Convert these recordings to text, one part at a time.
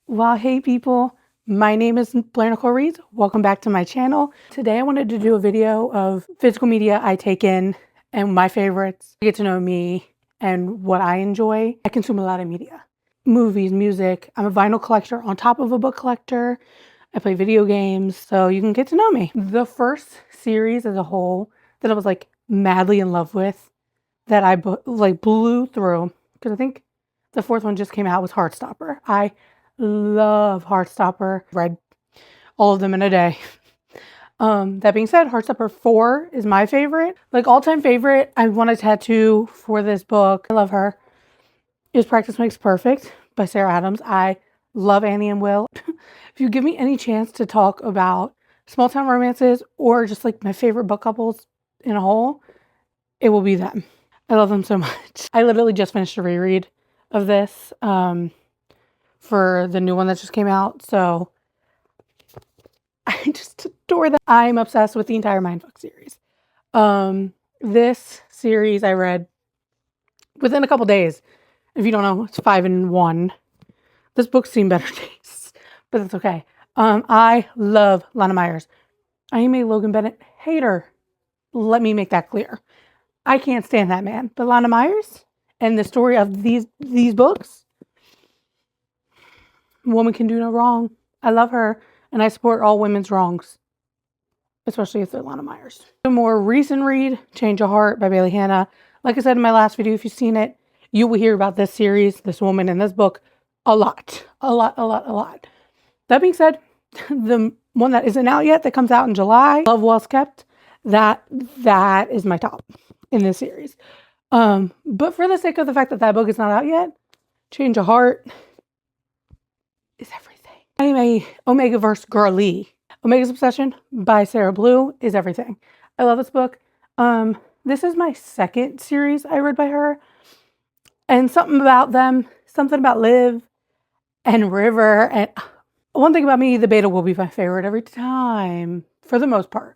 Well, hey people, my name is Blair Nicole Reeds. Welcome back to my channel. Today I wanted to do a video of physical media I take in and my favorites. Get to know me and what I enjoy. I consume a lot of media. Movies, music. I'm a vinyl collector on top of a book collector. I play video games, so you can get to know me. The first series as a whole that I was like madly in love with, that I blew through, because I think the fourth one just came out, was Heartstopper. I love Heartstopper. Read all of them in a day. That being said, Heartstopper 4 is my favorite. Like all-time favorite. I want a tattoo for this book. I love her. Is Practice Makes Perfect by Sarah Adams. I love Annie and Will. If you give me any chance to talk about small town romances or just like my favorite book couples in a whole, it will be them. I love them so much. I literally just finished a reread of this for the new one that just came out. So I just adore that. I'm obsessed with the entire Mindfuck series. This series I read within a couple days. If you don't know, it's 5 in 1. This book's seen better days, but that's okay. I love Lana Myers. I am a Logan Bennett hater. Let me make that clear. I can't stand that man. But Lana Myers and the story of these books, woman can do no wrong. I love her, and I support all women's wrongs, especially if they're Lana Myers. A more recent read, Change of Heart by Bailey Hanna. Like I said in my last video, if you've seen it, you will hear about this series, this woman, in this book a lot. That being said, the one that isn't out yet, that comes out in July, Love Wells Kept, that is my top in this series. But for the sake of the fact that book is not out yet, Change of Heart is everything. I am a Omegaverse girly. Omega's Obsession by Sarah Blue is everything. I love this book. This is my second series I read by her. And something about Liv and River. And one thing about me, the beta will be my favorite every time. For the most part.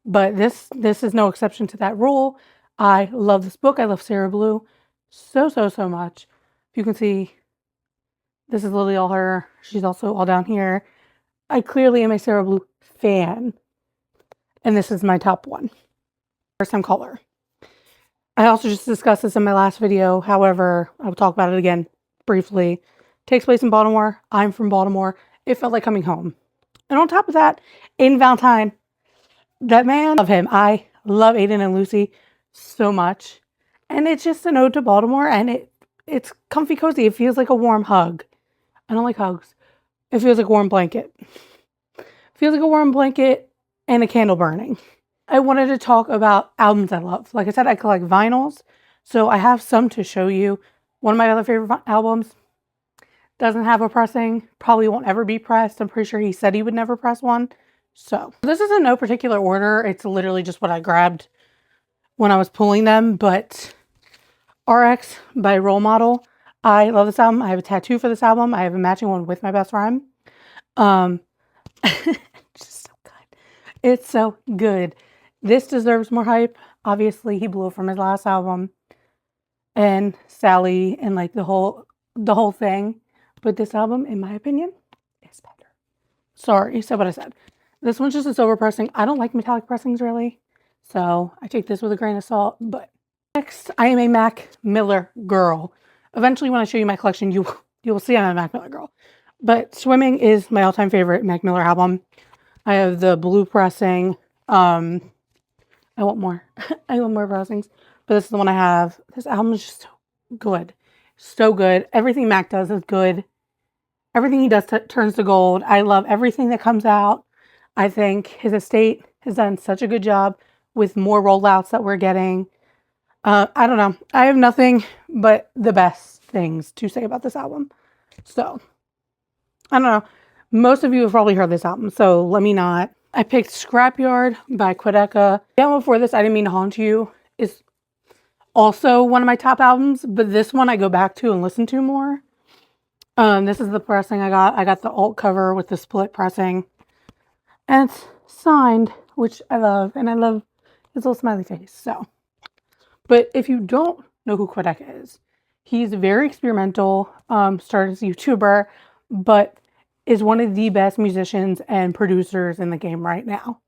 But this is no exception to that rule. I love this book. I love Sarah Blue so much. You can see this is literally all her. She's also all down here. I clearly am a Sarah Blue fan. And this is my top one. First time caller. I also just discussed this in my last video. However, I will talk about it again briefly. Takes place in Baltimore. I'm from Baltimore. It felt like coming home. And on top of that, Aiden Valentine. That man, love him. I love Aiden and Lucy so much. And it's just an ode to Baltimore, and it's comfy cozy. It feels like a warm hug. I don't like hugs. It feels like a warm blanket. Feels like a warm blanket and a candle burning. I wanted to talk about albums I love. Like I said, I collect vinyls, so I have some to show you. One of my other favorite albums doesn't have a pressing. Probably won't ever be pressed. I'm pretty sure he said he would never press one. So this is in no particular order. It's literally just what I grabbed when I was pulling them. But RX by Role Model. I love this album. I have a tattoo for this album. I have a matching one with my best friend. It's just so good. It's so good. This deserves more hype. Obviously, he blew it from his last album. And Sally and like the whole thing. But this album, in my opinion, is better. Sorry, said what I said. This one's just a silver pressing. I don't like metallic pressings really. So I take this with a grain of salt. But next, I am a Mac Miller girl. Eventually, when I show you my collection, you will see I'm a Mac Miller girl. But Swimming is my all-time favorite Mac Miller album. I have the blue pressing. I want more. I want more pressings. But this is the one I have. This album is just so good. So good. Everything Mac does is good. Everything he does turns to gold. I love everything that comes out. I think his estate has done such a good job with more rollouts that we're getting. I don't know. I have nothing but the best things to say about this album. So, I don't know. Most of you have probably heard this album, so let me not. I picked Scrapyard by Quedeca. The album before this, I Didn't Mean to Haunt You, is also one of my top albums, but this one I go back to and listen to more. This is the pressing I got. I got the alt cover with the split pressing. And it's signed, which I love. And I love his little smiley face. So, but if you don't know who Quedeca is, he's very experimental. Started as a YouTuber, but is one of the best musicians and producers in the game right now.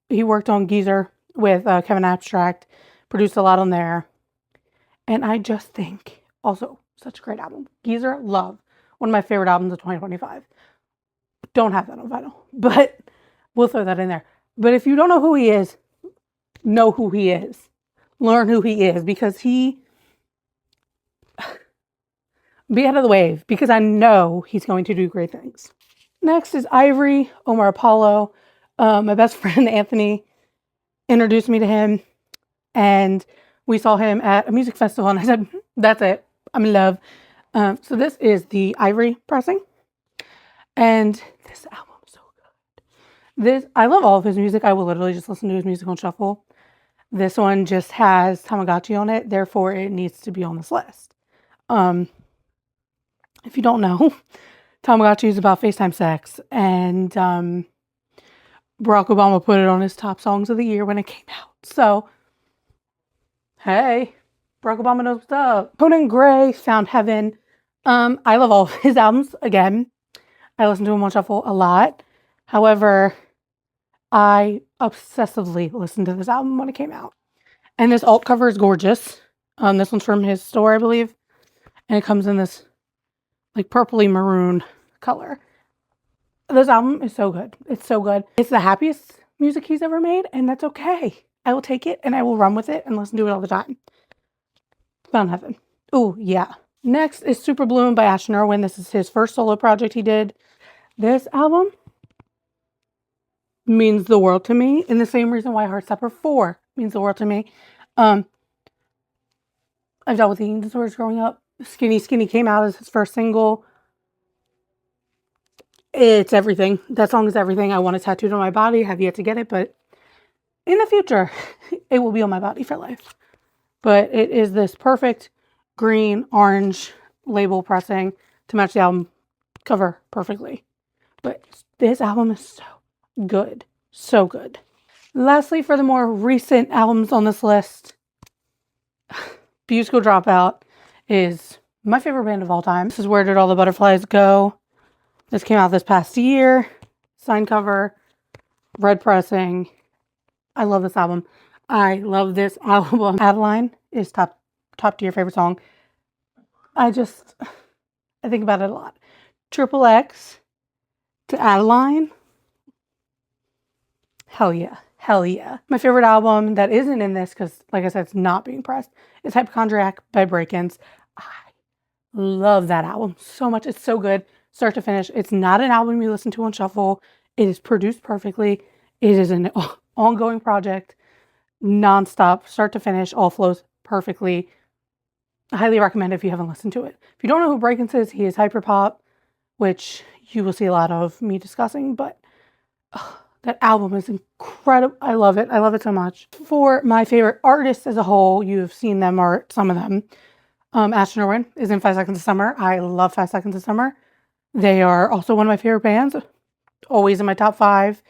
He worked on Geezer with Kevin Abstract, produced a lot on there. And I just think, also, such a great album. Geezer, love. One of my favorite albums of 2025. Don't have that on vinyl, but we'll throw that in there. But if you don't know who he is, know who he is. Learn who he is, because be ahead of the wave, because I know he's going to do great things. Next is Ivory, Omar Apollo. My best friend Anthony introduced me to him, and we saw him at a music festival, and I said, that's it, I'm in love. So this is the Ivory pressing, and this album is so good. I love all of his music. I will literally just listen to his music on shuffle. This one just has Tamagotchi on it, therefore it needs to be on this list. If you don't know, Tamagotchi is about FaceTime sex, and Barack Obama put it on his top songs of the year when it came out. So, hey, Barack Obama knows what's up. Conan Gray, Found Heaven. I love all of his albums. Again, I listen to him on shuffle a lot. However, I obsessively listened to this album when it came out. And this alt cover is gorgeous. This one's from his store, I believe. And it comes in this like purpley maroon color. This album is so good. It's so good. It's the happiest music he's ever made, and that's okay. I will take it and I will run with it and listen to it all the time. Found Heaven. Oh, yeah. Next is Super Bloom by Ashton Irwin. This is his first solo project he did. This album means the world to me, in the same reason why Heartstopper 4 means the world to me. I've dealt with eating disorders growing up. Skinny Skinny came out as his first single. It's everything. That song is everything. I want it tattooed on my body. Have yet to get it, but in the future, it will be on my body for life. But it is this perfect green, orange label pressing to match the album cover perfectly. But this album is so good. So good. Lastly, for the more recent albums on this list, Musical Dropout is my favorite band of all time. This is Where Did All the Butterflies Go? This came out this past year. Signed cover, red pressing. I love this album. I love this album. Adeline is top tier favorite song. I think about it a lot. Triple X to Adeline. Hell yeah. Hell yeah. My favorite album that isn't in this, because like I said, it's not being pressed, is Hypochondriac by Break-Ins. I love that album so much. It's so good. Start to finish. It's not an album you listen to on shuffle. It is produced perfectly. It is an ongoing project, nonstop, start to finish, all flows perfectly. I highly recommend if you haven't listened to it. If you don't know who Break-Ins is, he is hyperpop, which you will see a lot of me discussing, but that album is incredible. I love it. I love it so much. For my favorite artists as a whole, you've seen them or some of them. Ashton Irwin is in 5 Seconds of Summer. I love 5 Seconds of Summer. They are also one of my favorite bands. Always in my top 5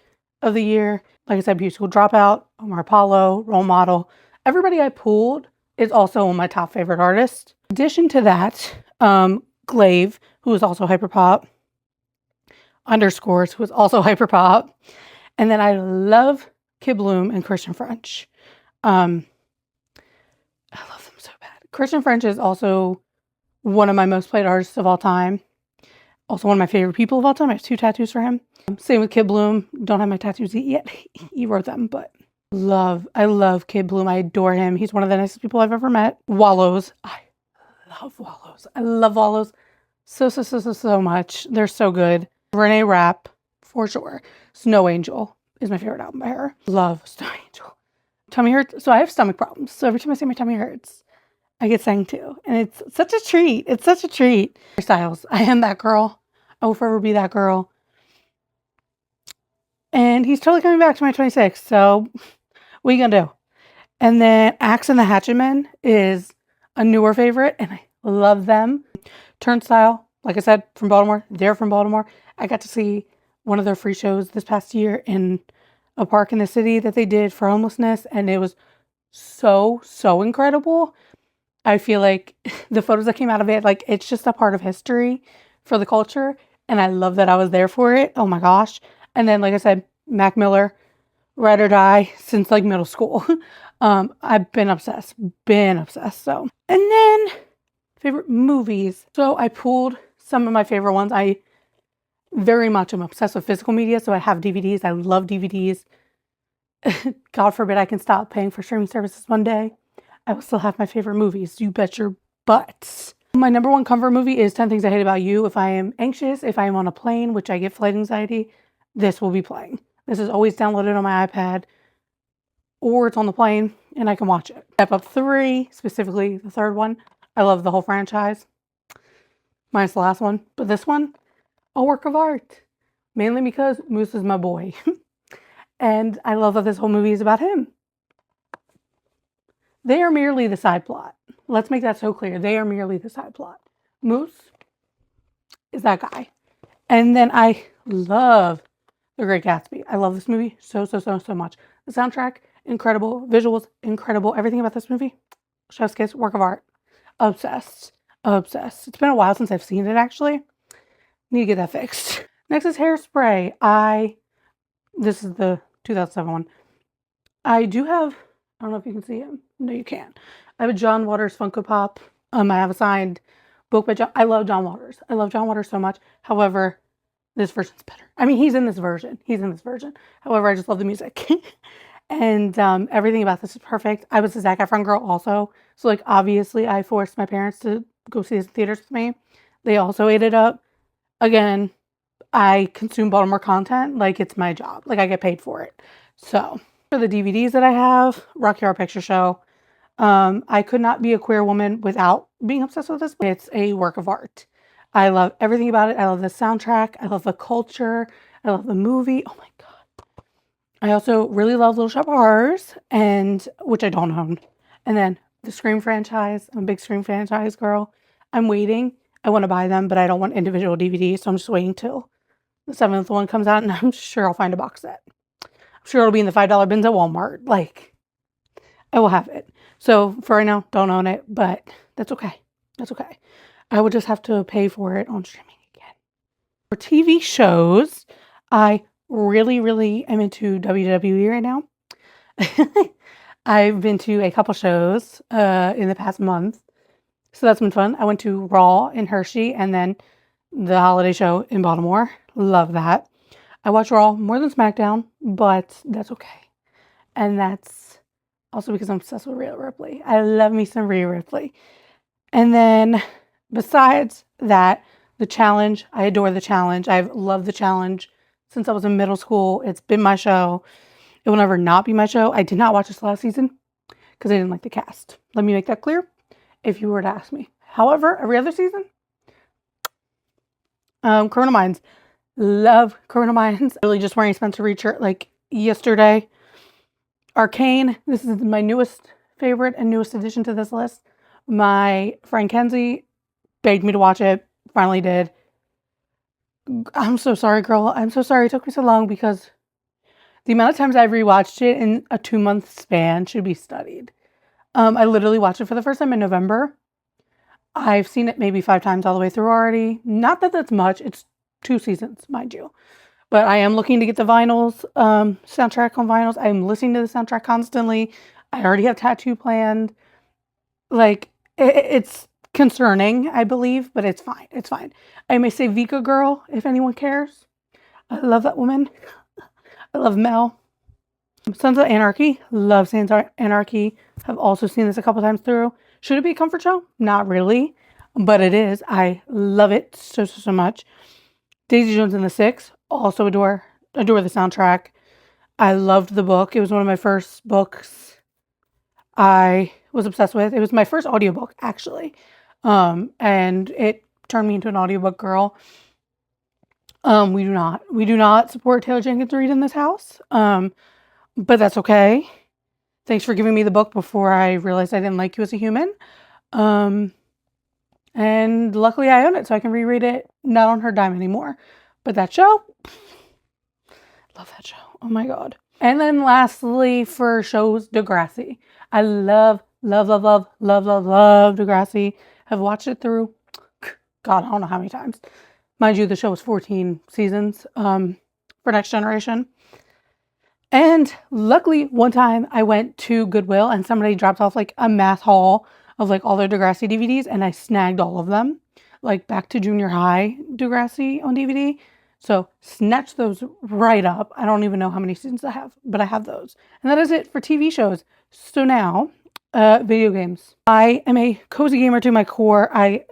of the year. Like I said, Musical Dropout, Omar Apollo, Role Model. Everybody I pulled is also my top favorite artist. In addition to that, Glaive, who is also hyperpop. Underscores, who is also hyperpop. And then I love Kid Bloom and Christian French. I love them so bad. Christian French is also one of my most played artists of all time. Also one of my favorite people of all time. I have 2 tattoos for him. Same with Kid Bloom. Don't have my tattoos yet. He wrote them, but I love Kid Bloom. I adore him. He's one of the nicest people I've ever met. Wallows. I love Wallows. I love Wallows so much. They're so good. Renee Rapp, for sure. Snow Angel is my favorite album by her. Love Snow Angel. Tummy hurts. So I have stomach problems. So every time I say my tummy hurts, I get sang to. And it's such a treat. It's such a treat. Styles. I am that girl. I will forever be that girl. And he's totally coming back to my 26. So what are you going to do? And then Axe and the Hatchet Men is a newer favorite. And I love them. Turnstile, like I said, from Baltimore. They're from Baltimore. I got to see one of their free shows this past year in a park in the city that they did for homelessness. And it was so incredible. I feel like the photos that came out of it, like, it's just a part of history for the culture. and I love that I was there for it. Oh my gosh. And then, like I said, Mac Miller, Ride or Die since like middle school. I've been obsessed. So, and then favorite movies. So I pulled some of my favorite ones. I very much am obsessed with physical media, so I have DVDs. I love DVDs. God forbid I can stop paying for streaming services one day. I will still have my favorite movies. You bet your butts. My number one comfort movie is 10 Things I Hate About You. If I am anxious, if I am on a plane, which I get flight anxiety, this will be playing. This is always downloaded on my iPad, or it's on the plane and I can watch it. Step Up 3, specifically the third one. I love the whole franchise, minus the last one. But this one, a work of art. Mainly because Moose is my boy. And I love that this whole movie is about him. They are merely the side plot. Let's make that so clear. They are merely the side plot. Moose is that guy. And then I love The Great Gatsby. I love this movie so much. The soundtrack, incredible. Visuals, incredible. Everything about this movie, chef's kiss, work of art. Obsessed. It's been a while since I've seen it, actually. Need to get that fixed. Next is Hairspray. This is the 2007 one. I do have, I don't know if you can see him. No, you can't. I have a John Waters Funko Pop. I have a signed book by John. I love John Waters. I love John Waters so much. However, this version's better. I mean, he's in this version. However, I just love the music. And everything about this is perfect. I was a Zac Efron girl also. So, like, obviously, I forced my parents to go see this in theaters with me. They also ate it up. Again, I consume Baltimore content like it's my job. Like, I get paid for it. So, for the DVDs that I have, Rocky Horror Picture Show. I could not be a queer woman without being obsessed with this. It's a work of art. I love everything about it. I love the soundtrack. I love the culture. I love the movie. Oh my God. I also really love Little Shop of Horrors, which I don't own. And then the Scream franchise. I'm a big Scream franchise girl. I'm waiting. I want to buy them, but I don't want individual DVDs, so I'm just waiting till the 7th one comes out, and I'm sure I'll find a box set. I'm sure it'll be in the $5 bins at Walmart. Like, I will have it. So for right now, don't own it, but that's okay. I would just have to pay for it on streaming again. For TV shows, I really am into WWE right now. I've been to a couple shows in the past month, so that's been fun. I went to Raw in Hershey and then the holiday show in Baltimore. Love that. I watch Raw more than SmackDown, but that's okay. And that's also because I'm obsessed with Rhea Ripley. I love me some Rhea Ripley. And then besides that, The Challenge. I adore The Challenge. I've loved The Challenge since I was in middle school. It's been my show. It will never not be my show. I did not watch this last season because I didn't like the cast. Let me make that clear if you were to ask me. However, every other season, Criminal Minds. Love Criminal Minds. Really just wearing a Spencer Reed shirt like yesterday. Arcane. This is my newest favorite and newest addition to this list. My friend Kenzie begged me to watch it. Finally did. I'm so sorry, girl. I'm so sorry it took me so long because the amount of times I've rewatched it in a 2-month span should be studied. I literally watched it for the first time in November. I've seen it maybe 5 times all the way through already. Not that that's much. It's 2 seasons, mind you. But I am looking to get the vinyls, soundtrack on vinyls. I'm listening to the soundtrack constantly. I already have Tattoo planned. Like, it's concerning, I believe, but it's fine. I may say Vika Girl, if anyone cares. I love that woman. I love Mel. Sons of Anarchy. Love Sons of Anarchy. Have also seen this a couple times through. Should it be a comfort show? Not really, but it is. I love it so much. Daisy Jones and the Six. Also adore the soundtrack. I loved the book. It was one of my first books I was obsessed with. It was my first audiobook, actually. And it turned me into an audiobook girl. We do not support Taylor Jenkins Reid in this house. But that's okay. Thanks for giving me the book before I realized I didn't like you as a human. And luckily I own it, so I can reread it, not on her dime anymore. But that show, love that show. Oh my God. And then lastly, for shows, Degrassi. I love Degrassi. Have watched it through, God, I don't know how many times. Mind you, the show was 14 seasons for Next Generation. And luckily, one time I went to Goodwill and somebody dropped off like a mass haul of like all their Degrassi DVDs, and I snagged all of them, like back to junior high Degrassi on DVD. So snatched those right up. I don't even know how many seasons I have, but I have those. And that is it for TV shows. So now, video games. I am a cozy gamer to my core. I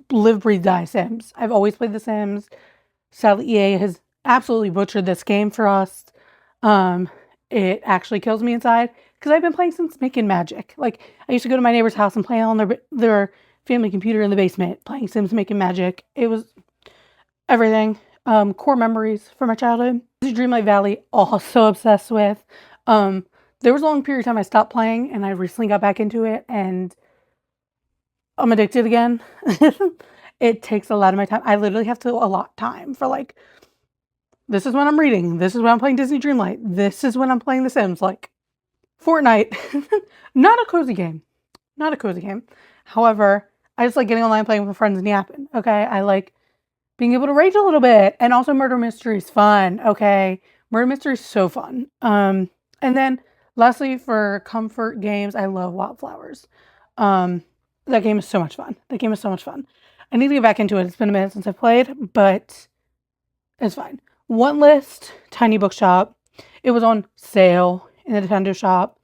live, breathe, die Sims. I've always played The Sims. Sadly, EA has absolutely butchered this game for us. It actually kills me inside because I've been playing since Making Magic. Like, I used to go to my neighbor's house and play on their family computer in the basement, playing Sims Making Magic. It was everything. Core memories from my childhood. Dreamlight Valley, also obsessed with. There was a long period of time I stopped playing, and I recently got back into it, and I'm addicted again. It takes a lot of my time. I literally have to allot time for like, this is when I'm reading. This is when I'm playing Disney Dreamlight. This is when I'm playing The Sims. Like, Fortnite. Not a cozy game. Not a cozy game. However, I just like getting online, playing with friends, and yapping. Okay? I like being able to rage a little bit. And also murder mystery is fun. Okay? Murder mystery is so fun. And then lastly, for comfort games, I love Wildflowers. That game is so much fun. That game is so much fun. I need to get back into it. It's been a minute since I played, but it's fine. One List, Tiny Bookshop. It was on sale in the Nintendo shop,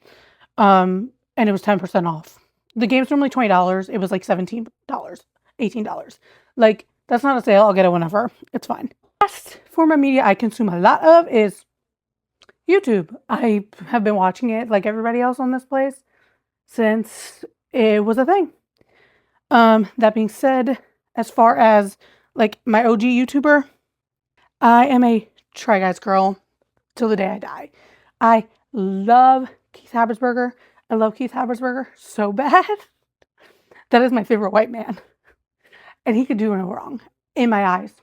and it was 10% off. The game's normally $20. It was like $17, $18. Like, that's not a sale. I'll get it whenever. It's fine. Last form of media I consume a lot of is YouTube. I have been watching it like everybody else on this place since it was a thing. That being said, as far as like my OG YouTuber, I am a Try Guys girl till the day I die. I love Keith Habersberger. I love Keith Habersberger so bad. That is my favorite white man. And he could do no wrong in my eyes.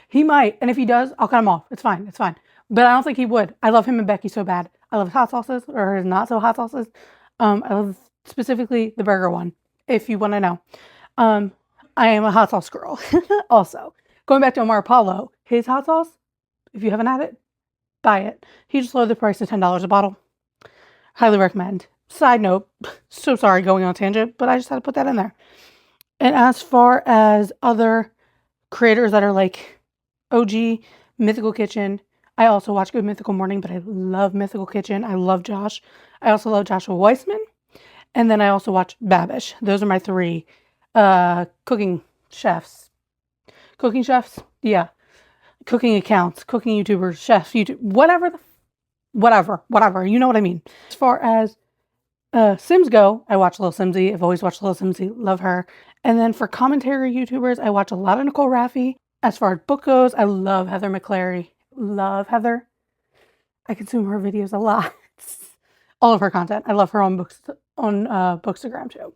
He might, and if he does, I'll cut him off. It's fine. It's fine. But I don't think he would. I love him and Becky so bad. I love his hot sauces or his not so hot sauces. I love specifically the burger one, if you want to know. I am a hot sauce girl. Also, going back to Omar Apollo, his hot sauce, if you haven't had it, buy it. He just lowered the price to $10 a bottle. Highly recommend. Side note, so sorry going on a tangent, but I just had to put that in there. And as far as other creators that are like OG, Mythical Kitchen, I also watch Good Mythical Morning, but I love Mythical Kitchen. I love Josh. I also love Joshua Weissman. And then I also watch Babish. Those are my three cooking chefs. Cooking chefs? Yeah. Cooking accounts, cooking YouTubers, chefs, YouTube, whatever. You know what I mean. As far as Sims go, I watch Lil Simsy. I've always watched Lil Simsy. Love her. And then for commentary YouTubers, I watch a lot of Nicole Raffi. As far as book goes, I love Heather McClary. Love Heather. I consume her videos a lot. All of her content. I love her on Bookstagram too.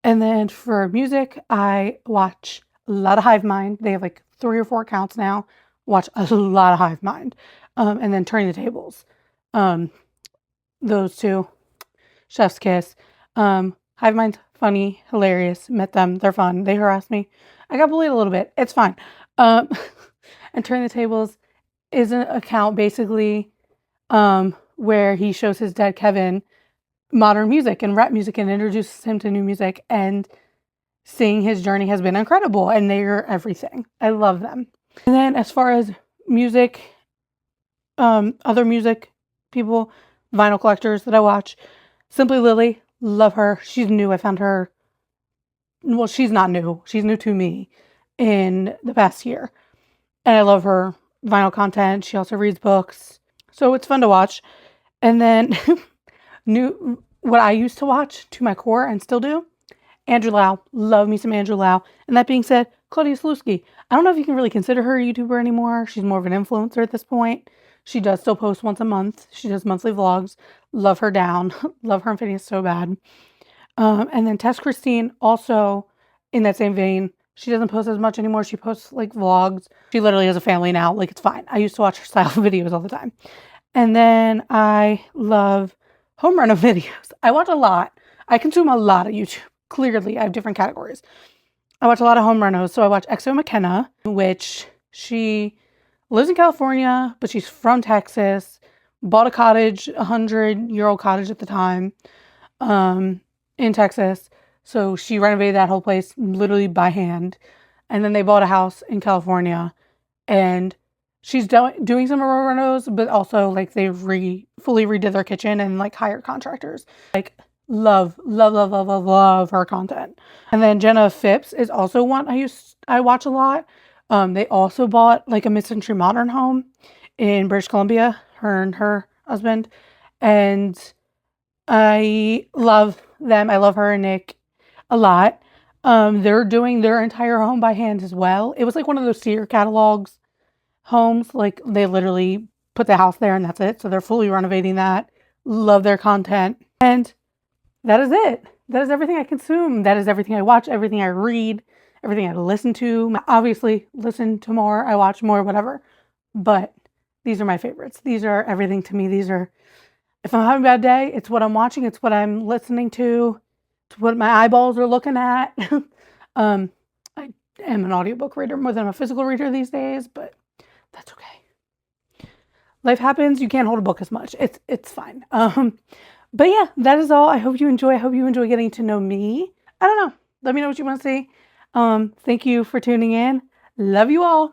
And then for music, I watch a lot of Hive Mind. They have like 3 or 4 accounts now. Watch a lot of Hive Mind. And then Turning the Tables. Those two. Chef's Kiss. Hive Mind's funny, hilarious. Met them. They're fun. They harassed me. I got bullied a little bit. It's fine. And Turning the Tables is an account basically where he shows his dad Kevin modern music and rap music and introduces him to new music, and seeing his journey has been incredible, and they're everything. I love them. And then as far as music, other music people, vinyl collectors that I watch, Simply Lily, love her. She's new. I found her, well, she's not new. She's new to me in the past year. And I love her vinyl content. She also reads books. So it's fun to watch. And then what I used to watch to my core and still do, Andrew Lau. Love me some Andrew Lau. And that being said, Claudia Sulewski. I don't know if you can really consider her a YouTuber anymore. She's more of an influencer at this point. She does still post once a month. She does monthly vlogs. Love her down. Love her and Phineas so bad. And then Tess Christine, also in that same vein. She doesn't post as much anymore. She posts like vlogs. She literally has a family now. Like, it's fine. I used to watch her style videos all the time. And then I love home reno videos. I watch a lot. I consume a lot of YouTube. Clearly, I have different categories. I watch a lot of home renos. So I watch XO McKenna, which she lives in California, but she's from Texas. Bought a cottage, 100-year-old cottage at the time, in Texas. So she renovated that whole place literally by hand. And then they bought a house in California, and she's doing some of her renos, but also like they fully redid their kitchen and like hired contractors. Like love her content. And then Jenna Phipps is also one I watch a lot. They also bought like a mid-century modern home in British Columbia, her and her husband, and I love them. I love her and Nick a lot. They're doing their entire home by hand as well. It was like one of those Sears catalogs homes. Like they literally put the house there and that's it. So they're fully renovating that. Love their content. And that is it. That is everything I consume. That is everything I watch, everything I read, everything I listen to. Obviously, listen to more, I watch more, whatever. But these are my favorites. These are everything to me. These are, if I'm having a bad day, it's what I'm watching, it's what I'm listening to, it's what my eyeballs are looking at. I am an audiobook reader more than a physical reader these days, but that's okay. Life happens. You can't hold a book as much. It's fine. But yeah, that is all. I hope you enjoy. I hope you enjoy getting to know me. I don't know. Let me know what you want to see. Thank you for tuning in. Love you all.